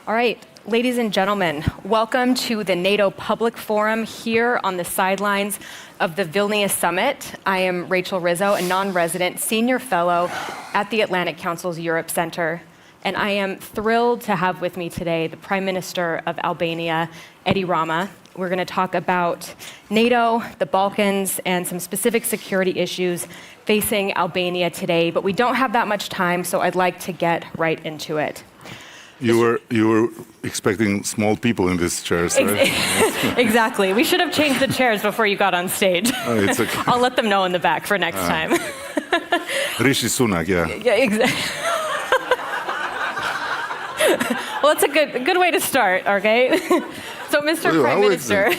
All right, ladies and gentlemen, welcome to the NATO Public Forum here on the sidelines of the Vilnius Summit. I am Rachel Rizzo, a non-resident senior fellow at the Atlantic Council's Europe Center, and I am thrilled to have with me today the Prime Minister of Albania, Edi Rama. We're going to talk about NATO, the Balkans, and some specific security issues facing Albania today, but we don't have that much time, so I'd like to get right into it. You were expecting small people in these chairs, right? Exactly. We should have changed the chairs before you got on stage. Oh, it's okay. I'll let them know in the back for next time. Rishi Sunak, yeah. Yeah, exactly. Well, that's a good way to start, okay? So, Mr. Prime Minister,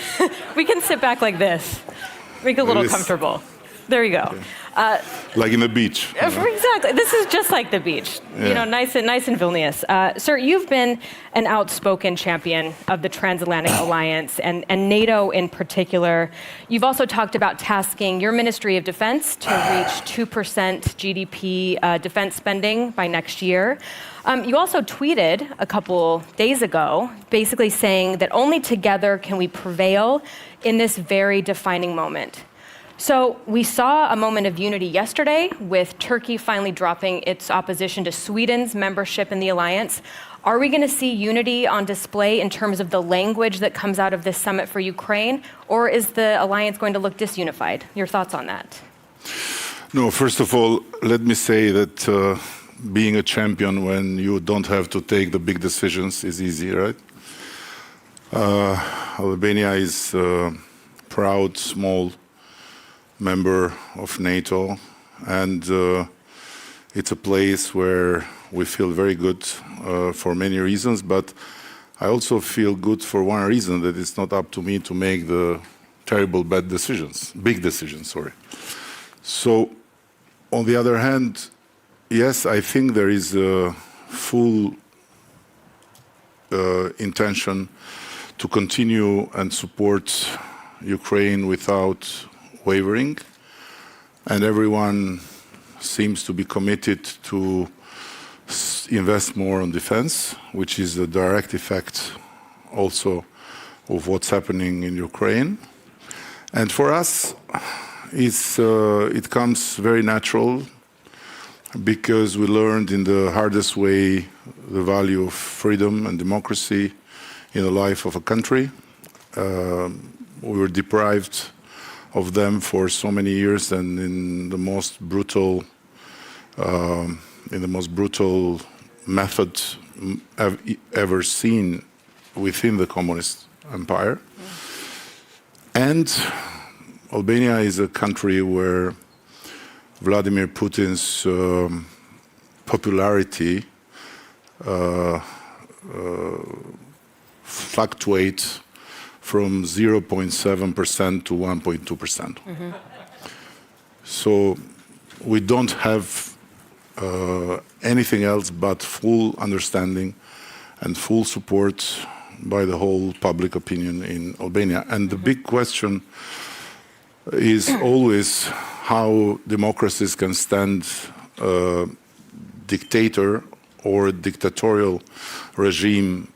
we can sit back like this. Make it a little comfortable. There you go. Okay. Like in the beach. Exactly. This is just like the beach. Yeah. You know, nice in Vilnius. Sir, you've been an outspoken champion of the transatlantic alliance and NATO in particular. You've also talked about tasking your Ministry of Defense to reach 2% GDP defense spending by next year. You also tweeted a couple days ago, basically saying that only together can we prevail in this very defining moment. So we saw a moment of unity yesterday with Turkey finally dropping its opposition to Sweden's membership in the alliance. Are we going to see unity on display in terms of the language that comes out of this summit for Ukraine, or is the alliance going to look disunified? Your thoughts on that? No, first of all, let me say that being a champion when you don't have to take the big decisions is easy, right? Albania is a proud, small member of NATO, and it's a place where we feel very good for many reasons, but I also feel good for one reason, that it's not up to me to make the terrible big decisions. So, on the other hand, yes, I think there is a full intention to continue and support Ukraine without wavering, and everyone seems to be committed to invest more on defense, which is a direct effect also of what's happening in Ukraine. And for us, it comes very natural, because we learned in the hardest way the value of freedom and democracy in the life of a country. We were deprived of them for so many years, and in the most brutal method ever seen within the communist empire. And Albania is a country where Vladimir Putin's popularity fluctuates from 0.7% to 1.2%. So we don't have anything else but full understanding and full support by the whole public opinion in Albania. And the big question is always how democracies can stand a dictator or a dictatorial regime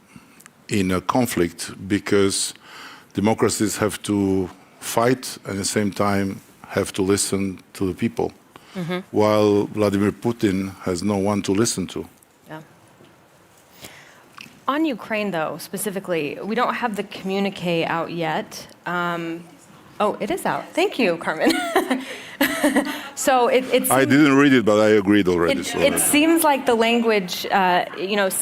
in a conflict, because democracies have to fight and at the same time have to listen to the people, while Vladimir Putin has no one to listen to. Yeah. On Ukraine, though, specifically, we don't have the communique out yet. Oh, it is out. Thank you, Carmen. So it's. I didn't read it, but I agreed already. It seems like the language,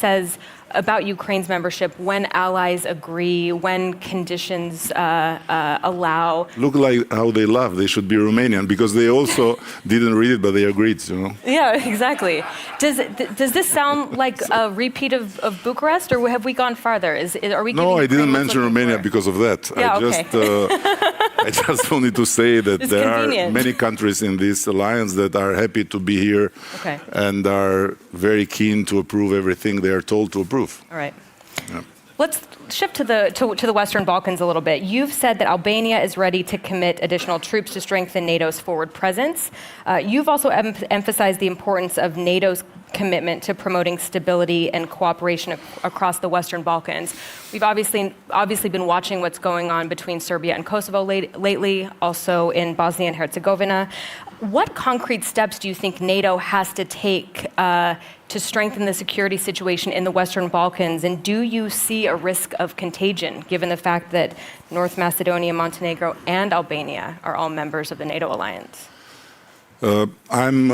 says about Ukraine's membership when allies agree, when conditions allow. Look like how they laugh. They should be Romanian, because they also didn't read it, but they agreed, Yeah, exactly. Does this sound like a repeat of Bucharest, or have we gone farther? Are we? No, I didn't mention Romania because of that. Yeah, I just wanted to say that there are many countries in this alliance that are happy to be here and are very keen to approve everything they are told to approve. All right. Yeah. Let's shift to the Western Balkans a little bit. You've said that Albania is ready to commit additional troops to strengthen NATO's forward presence. You've also emphasized the importance of NATO's commitment to promoting stability and cooperation across the Western Balkans. We've obviously been watching what's going on between Serbia and Kosovo lately, also in Bosnia and Herzegovina. What concrete steps do you think NATO has to take to strengthen the security situation in the Western Balkans? And do you see a risk of contagion, given the fact that North Macedonia, Montenegro, and Albania are all members of the NATO alliance? I'm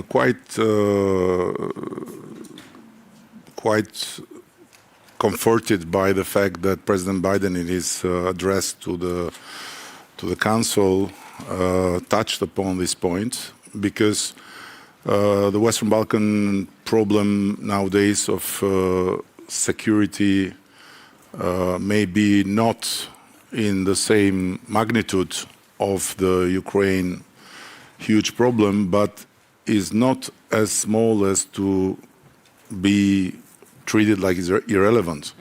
quite comforted by the fact that President Biden, in his address to the Council, touched upon this point, because the Western Balkan problem nowadays of security may be not in the same magnitude of the Ukraine huge problem, but is not as small as to be treated like it's irrelevant.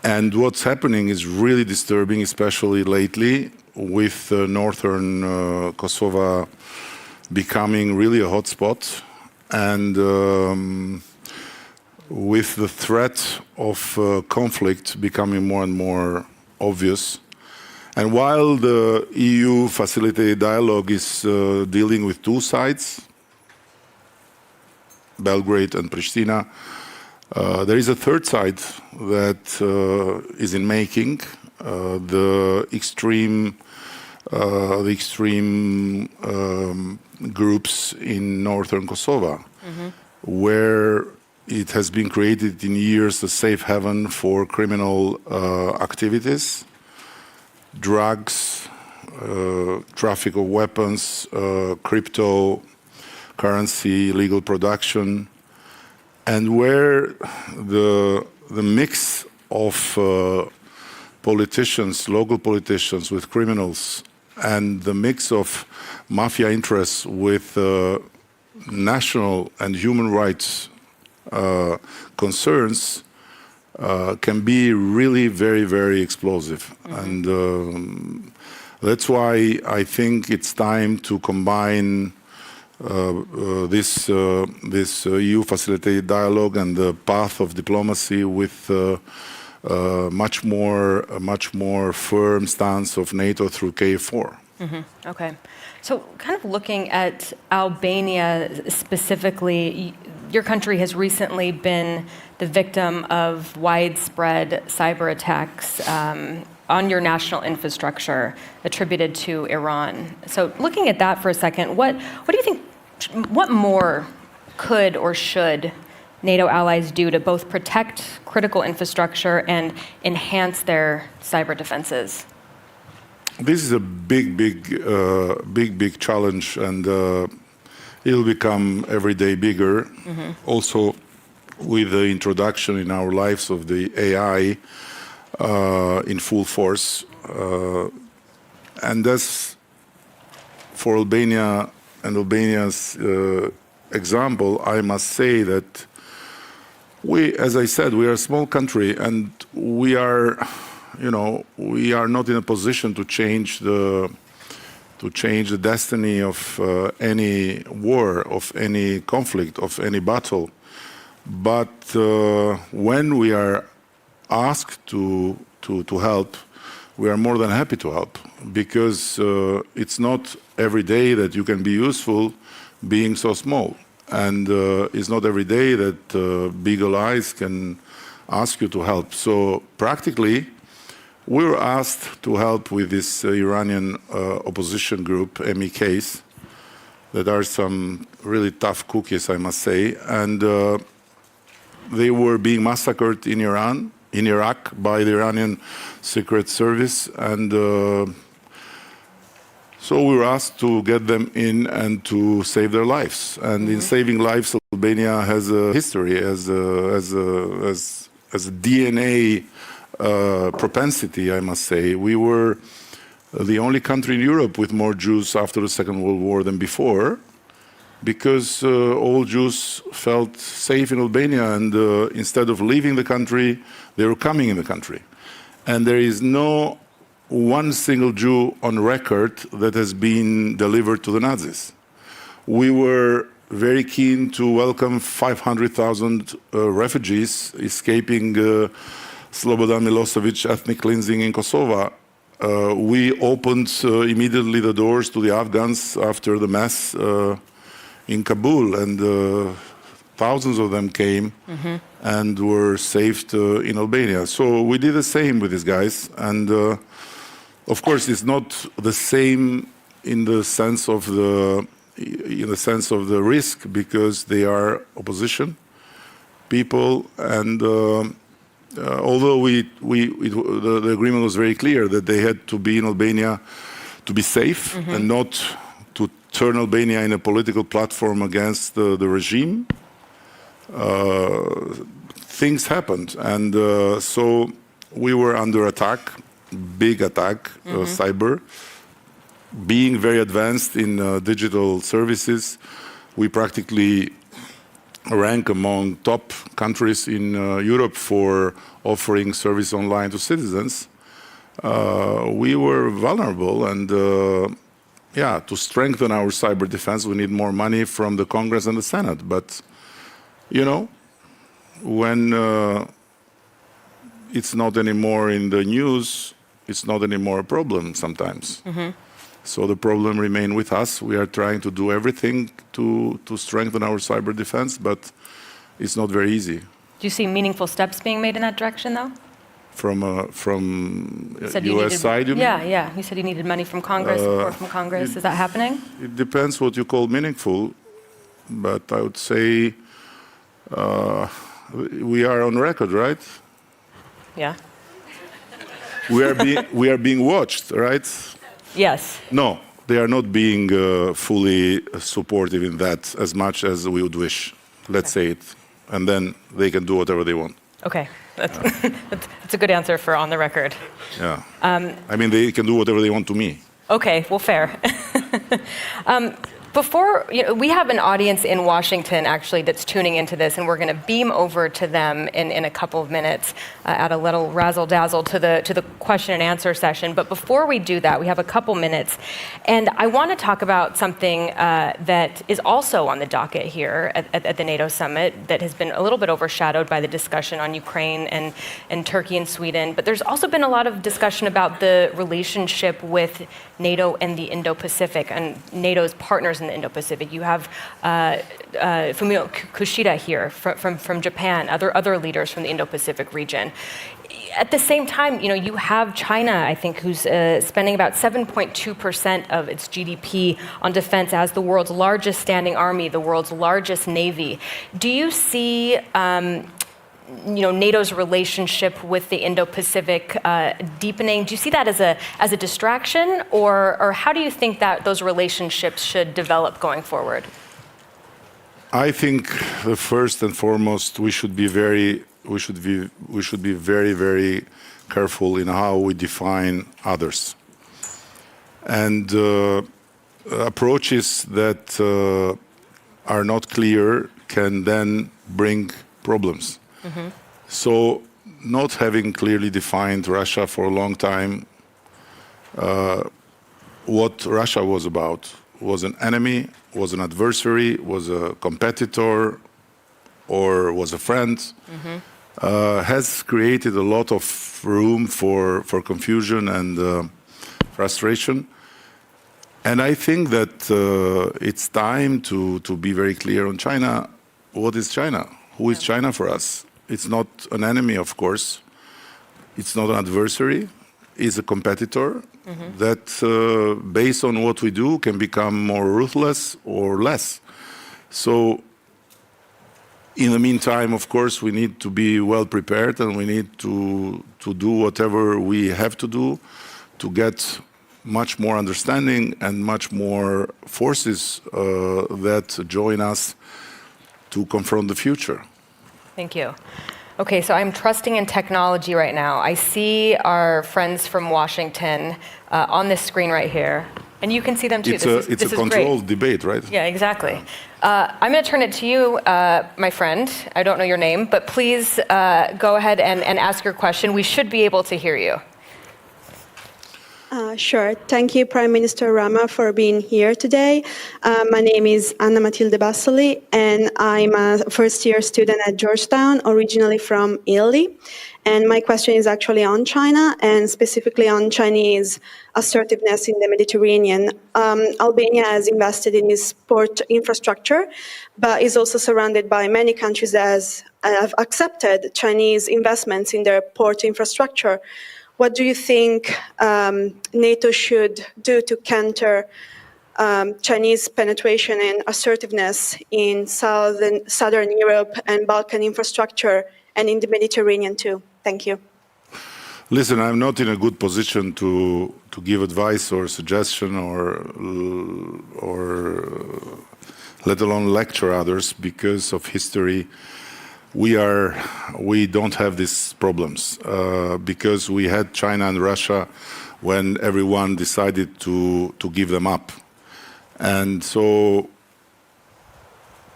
And what's happening is really disturbing, especially lately, with northern Kosovo becoming really a hotspot, and with the threat of conflict becoming more and more obvious. And while the EU facilitated dialogue is dealing with two sides, Belgrade and Pristina, there is a third side that is in making, the extreme groups in northern Kosovo, where it has been created in years a safe haven for criminal activities, drugs, traffic of weapons, cryptocurrency, illegal production, and where the mix of politicians, local politicians with criminals, and the mix of mafia interests with national and human rights concerns can be really very, very explosive. And that's why I think it's time to combine this EU-facilitated dialogue and the path of diplomacy with much more firm stance of NATO through KFOR. Okay. So kind of looking at Albania specifically, your country has recently been the victim of widespread cyber attacks on your national infrastructure attributed to Iran. So looking at that for a second, what do you think, what more could or should NATO allies do to both protect critical infrastructure and enhance their cyber defenses? This is a big challenge, and it'll become every day bigger. Also, with the introduction in our lives of the AI in full force, and that's for Albania and Albania's example. I must say that we, as I said, we are a small country, and we are not in a position to change the destiny of any war, of any conflict, of any battle. But when we are asked to help, we are more than happy to help, because it's not every day that you can be useful being so small. And it's not every day that big allies can ask you to help. So practically, we were asked to help with this Iranian opposition group, MEKs, that are some really tough cookies, I must say. And they were being massacred in Iraq by the Iranian Secret Service. And so we were asked to get them in and to save their lives. And in saving lives, Albania has a history, as a DNA propensity, I must say. We were the only country in Europe with more Jews after the Second World War than before, because all Jews felt safe in Albania, and instead of leaving the country, they were coming in the country. And there is no one single Jew on record that has been delivered to the Nazis. We were very keen to welcome 500,000 refugees escaping Slobodan Milosevic ethnic cleansing in Kosovo. We opened immediately the doors to the Afghans after the mass in Kabul, and thousands of them came and were saved in Albania. So we did the same with these guys, and of course it's not the same in the sense of the risk, because they are opposition people, and although the agreement was very clear that they had to be in Albania to be safe and not to turn Albania in a political platform against the regime, things happened, and so we were under attack, big attack, cyber. Being very advanced in digital services, we practically rank among top countries in Europe for offering service online to citizens. We were vulnerable, and to strengthen our cyber defense, we need more money from the Congress and the Senate. But, when it's not anymore in the news, it's not anymore a problem sometimes. So the problem remains with us. We are trying to do everything to strengthen our cyber defense, but it's not very easy. Do you see meaningful steps being made in that direction, though? From U.S. side, you mean? Yeah. You said you needed money from Congress, support from Congress. Is that happening? It depends what you call meaningful, but I would say we are on record, right? Yeah. We are being watched, right? Yes. No, they are not being fully supportive in that as much as we would wish. Let's say it, and then they can do whatever they want. Okay, that's a good answer for on the record. Yeah. I mean, they can do whatever they want to me. Okay, well, fair. Before, we have an audience in Washington, actually, that's tuning into this, and we're going to beam over to them in a couple of minutes, add a little razzle-dazzle to the question and answer session. But before we do that, we have a couple minutes, and I want to talk about something that is also on the docket here at the NATO summit that has been a little bit overshadowed by the discussion on Ukraine and Turkey and Sweden. But there's also been a lot of discussion about the relationship with NATO and the Indo-Pacific and NATO's partners in the Indo-Pacific. You have Fumio Kishida here from Japan, other leaders from the Indo-Pacific region. At the same time, you have China, I think, who's spending about 7.2% of its GDP on defense as the world's largest standing army, the world's largest navy. Do you see NATO's relationship with the Indo-Pacific deepening? Do you see that as a distraction, or how do you think that those relationships should develop going forward? I think the first and foremost, we should be very, very careful in how we define others, and approaches that are not clear can then bring problems. So, not having clearly defined Russia for a long time, what Russia was about, was an enemy, was an adversary, was a competitor, or was a friend, has created a lot of room for confusion and frustration. And I think that it's time to be very clear on China. What is China? Who is China for us? It's not an enemy, of course. It's not an adversary. It's a competitor that, based on what we do, can become more ruthless or less. So, in the meantime, of course, we need to be well prepared, and we need to do whatever we have to do to get much more understanding and much more forces that join us to confront the future. Thank you. Okay, so I'm trusting in technology right now. I see our friends from Washington on this screen right here, and you can see them too. It's a controlled debate, right? Yeah, exactly. I'm going to turn it to you, my friend. I don't know your name, but please go ahead and ask your question. We should be able to hear you. Sure. Thank you, Prime Minister Rama, for being here today. My name is Anna Matilde Bassoli, and I'm a first-year student at Georgetown, originally from Italy. And my question is actually on China, and specifically on Chinese assertiveness in the Mediterranean. Albania has invested in its port infrastructure, but is also surrounded by many countries that have accepted Chinese investments in their port infrastructure. What do you think NATO should do to counter Chinese penetration and assertiveness in Southern Europe and Balkan infrastructure and in the Mediterranean too? Thank you. Listen, I'm not in a good position to give advice or suggestion or let alone lecture others because of history. We don't have these problems because we had China and Russia when everyone decided to give them up. And so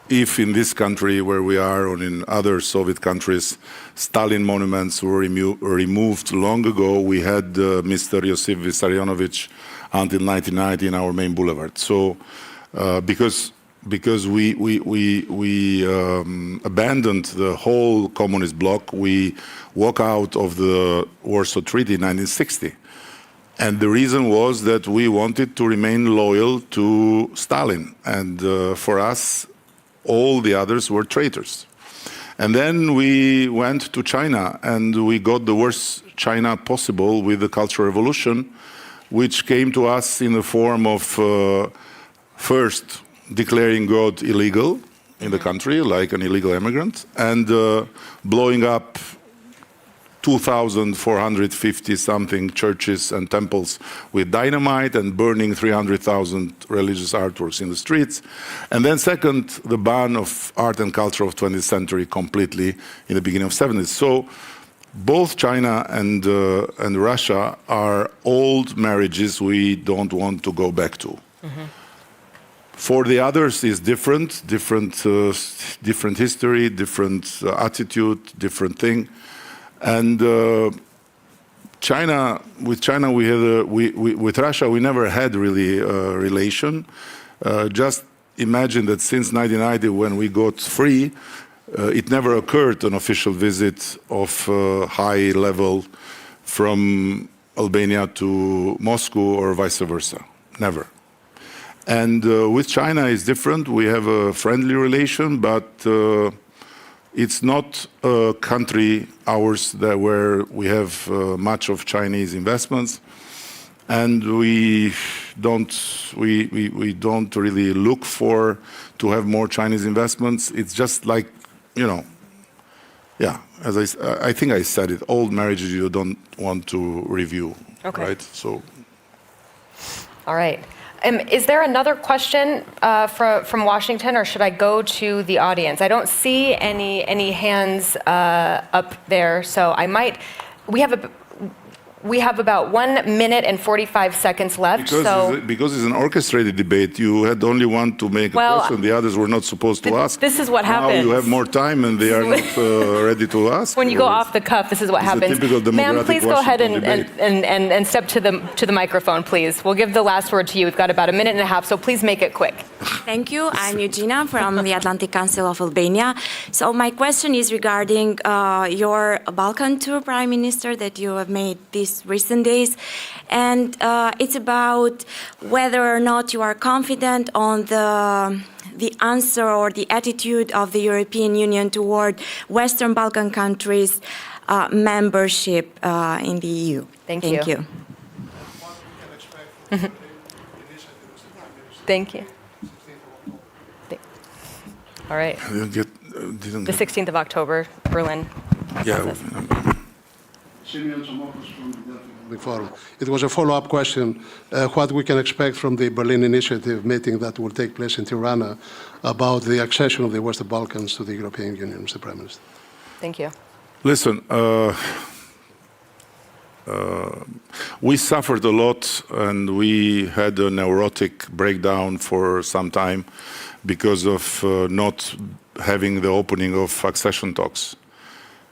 if in this country where we are or in other Soviet countries, Stalin monuments were removed long ago, we had Mr. Josip Vissarionovich until 1990 in our main boulevard. So because we abandoned the whole communist bloc, we walked out of the Warsaw Treaty in 1960. And the reason was that we wanted to remain loyal to Stalin. And for us, all the others were traitors. And then we went to China and we got the worst China possible with the Cultural Revolution, which came to us in the form of first declaring God illegal in the country, like an illegal immigrant, and blowing up 2,450-something churches and temples with dynamite and burning 300,000 religious artworks in the streets. And then second, the ban of art and culture of 20th century completely in the beginning of 70s. So both China and Russia are old marriages we don't want to go back to. Mm-hmm. For the others is different history, different attitude, different thing. And with China, with Russia, we never had really a relation. Just imagine that since 1990, when we got free, it never occurred an official visit of high level from Albania to Moscow or vice versa. Never. And with China is different. We have a friendly relation, but it's not a country, ours, where we have much of Chinese investments, and we don't really look to have more Chinese investments. It's just like, as I think I said it, old marriages you don't want to review, okay. Right? So. All right. Is there another question from Washington, or should I go to the audience? I don't see any hands up there, so I might. We have about 1 minute and 45 seconds left. Because it's an orchestrated debate, you had only one to make a question. The others were not supposed to ask. This is what happens. Now you have more time and they are not ready to ask. When you go off the cuff, this is what happens. Ma'am, please go ahead and step to the microphone, please. We'll give the last word to you. We've got about a minute and a half, so please make it quick. Thank you. I'm Eugenia from the Atlantic Council of Albania. So my question is regarding your Balkan tour, Prime Minister, that you have made these recent days, and it's about whether or not you are confident on the answer or the attitude of the European Union toward Western Balkan countries' membership in the EU. Thank you. Thank you. All right. The 16th of October, Berlin. Yeah. Forum. It was a follow-up question, what we can expect from the Berlin Initiative meeting that will take place in Tirana about the accession of the Western Balkans to the European Union, Mr. Prime Minister. Thank you. Listen, we suffered a lot and we had a neurotic breakdown for some time because of not having the opening of accession talks.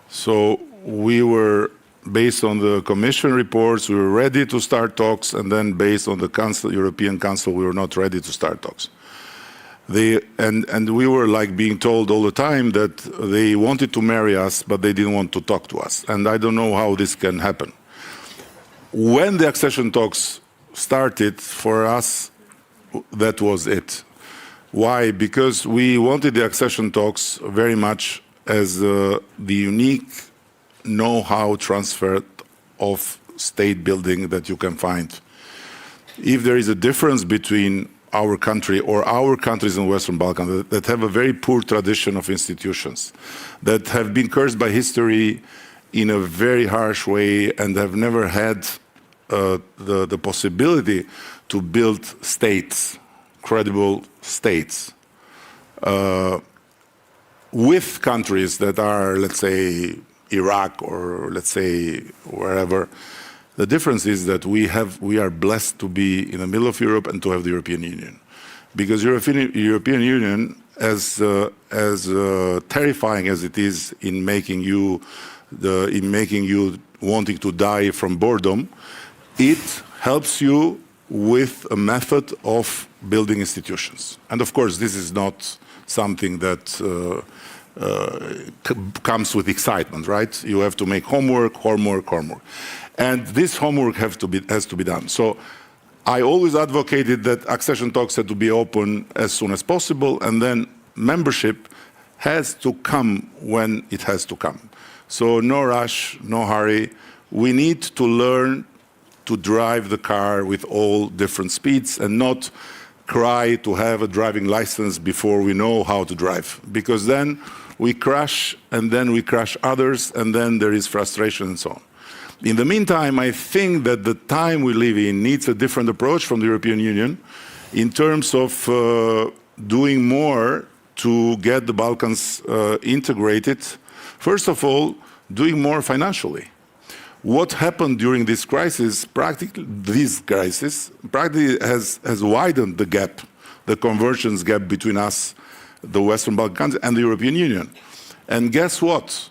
So we were based on the Commission reports, we were ready to start talks, and then based on the European Council, we were not ready to start talks. And we were like being told all the time that they wanted to marry us, but they didn't want to talk to us. And I don't know how this can happen. When the accession talks started, for us, that was it. Why? Because we wanted the accession talks very much as the unique know-how transfer of state building that you can find. If there is a difference between our country or our countries in the Western Balkans that have a very poor tradition of institutions, that have been cursed by history in a very harsh way and have never had the possibility to build states, credible states, with countries that are, let's say, Iraq or let's say wherever. The difference is that we are blessed to be in the middle of Europe and to have the European Union, because European Union, as terrifying as it is in making you wanting to die from boredom, it helps you with a method of building institutions. And of course, this is not something that comes with excitement, right? You have to make homework. And this homework has to be done. So I always advocated that accession talks had to be open as soon as possible, and then membership has to come when it has to come. So no rush, no hurry. We need to learn to drive the car with all different speeds and not cry to have a driving license before we know how to drive, because then we crash, and then we crash others, and then there is frustration and so on. In the meantime, I think that the time we live in needs a different approach from the European Union in terms of doing more to get the Balkans integrated. First of all, doing more financially. What happened during this crisis, practically has widened the gap, the convergence gap between us, the Western Balkan countries, and the European Union. And guess what?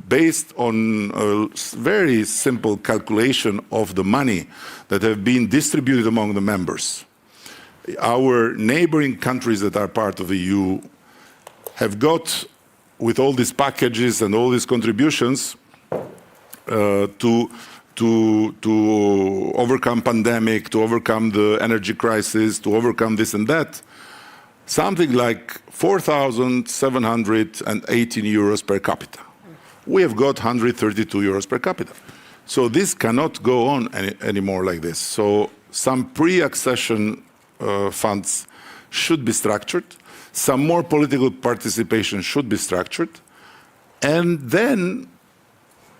Based on a very simple calculation of the money that have been distributed among the members, our neighboring countries that are part of the EU have got, with all these packages and all these contributions, to overcome pandemic, to overcome the energy crisis, to overcome this and that, something like 4,718 euros per capita. We have got 132 euros per capita. So this cannot go on anymore like this. So some pre-accession funds should be structured. Some more political participation should be structured. And then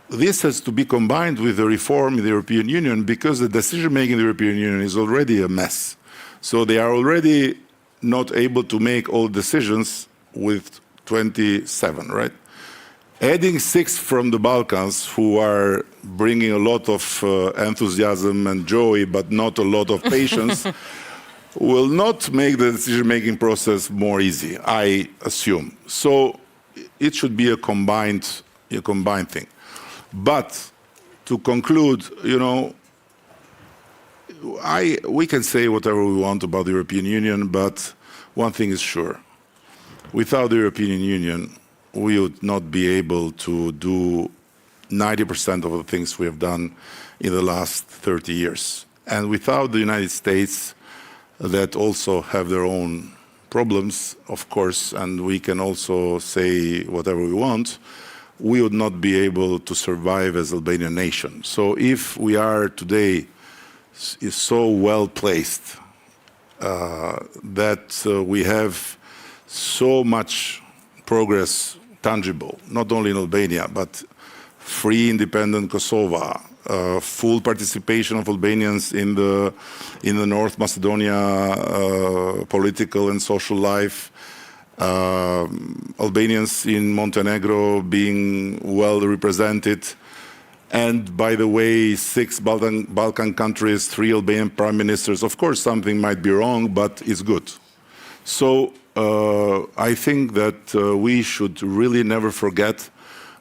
this has to be combined with the reform in the European Union, because the decision-making in the European Union is already a mess. So they are already not able to make all decisions with 27, right? Adding 6 from the Balkans, who are bringing a lot of enthusiasm and joy, but not a lot of patience, will not make the decision-making process more easy, I assume. So it should be a combined thing. But to conclude, we can say whatever we want about the European Union, but one thing is sure. Without the European Union, we would not be able to do 90% of the things we have done in the last 30 years. And without the United States, that also have their own problems, of course, and we can also say whatever we want, we would not be able to survive as Albanian nation. So if we are today so well placed that we have so much progress tangible, not only in Albania, but free, independent Kosovo, full participation of Albanians in the North Macedonia political and social life, Albanians in Montenegro being well represented, and by the way, 6 Balkan countries, 3 Albanian prime ministers. Of course, something might be wrong, but it's good. So I think that we should really never forget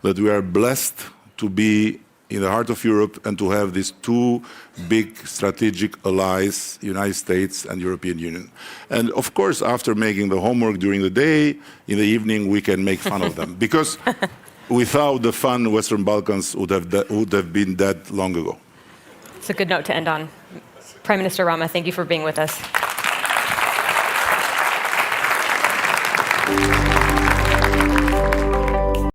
that we are blessed to be in the heart of Europe and to have these two big strategic allies, United States and European Union. And of course, after making the homework during the day, in the evening we can make fun of them. Because without the fun, Western Balkans would have been dead long ago. It's a good note to end on. Prime Minister Rama, thank you for being with us.